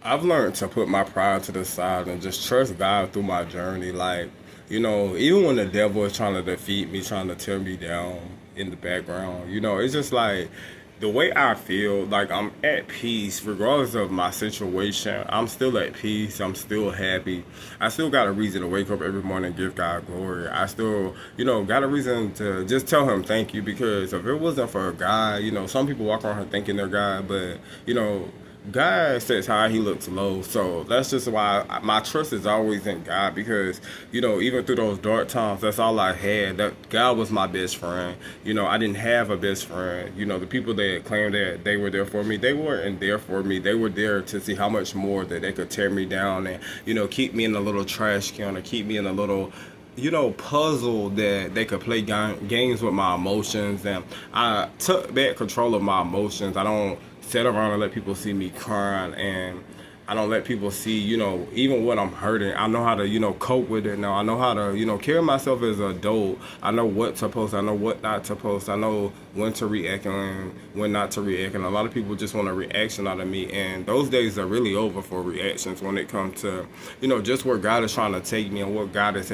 I've learned to put my pride to the side and just trust God through my journey. Like, even when the devil is trying to defeat me, trying to tear me down in the background, it's just like the way I feel, like I'm at peace regardless of my situation. I'm still at peace. I'm still happy. I still got a reason to wake up every morning and give God glory. I still, got a reason to just tell him thank you, because if it wasn't for God, some people walk around here thinking they're God, but, God sits high, he looks low. So that's just why my trust is always in God, because, even through those dark times, that's all I had. That God was my best friend. I didn't have a best friend. The people that claimed that they were there for me, they weren't there for me. They were there to see how much more that they could tear me down and, keep me in a little trash can, or keep me in a little puzzle that they could play games with my emotions. And I took back control of my emotions. I don't sit around and let people see me crying, and I don't let people see, even when I'm hurting. I know how to, cope with it now. I know how to, carry myself as an adult. I know what to post. I know what not to post. I know when to react and when not to react. And a lot of people just want a reaction out of me. And those days are really over for reactions when it comes to, just where God is trying to take me and what God has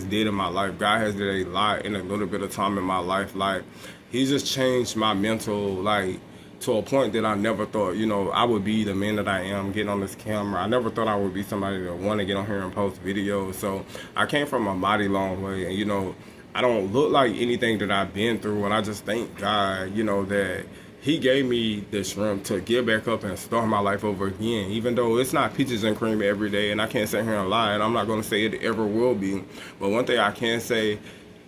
did in my life. God has did a lot in a little bit of time in my life. Like, He's just changed my mental, like, to a point that I never thought, I would be the man that I am getting on this camera. I never thought I would be somebody that want to get on here and post videos. So I came from a mighty long way, and, I don't look like anything that I've been through, and I just thank God, that He gave me the strength to get back up and start my life over again, even though it's not peaches and cream every day, and I can't sit here and lie, and I'm not going to say it ever will be. But one thing I can say,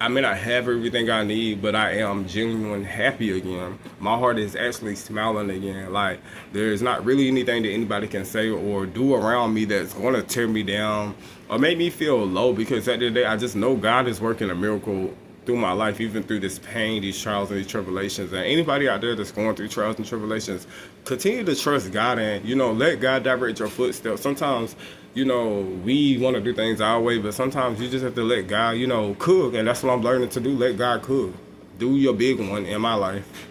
I may not have everything I need, but I am genuinely happy again. My heart is actually smiling again. Like, there's not really anything that anybody can say or do around me that's going to tear me down or make me feel low, because at the end of the day, I just know God is working a miracle through my life, even through this pain, these trials, and these tribulations. And anybody out there that's going through trials and tribulations, continue to trust God and, let God direct your footsteps. Sometimes, we want to do things our way, but sometimes you just have to let God, cook. And that's what I'm learning to do. Let God cook. Do your big one in my life.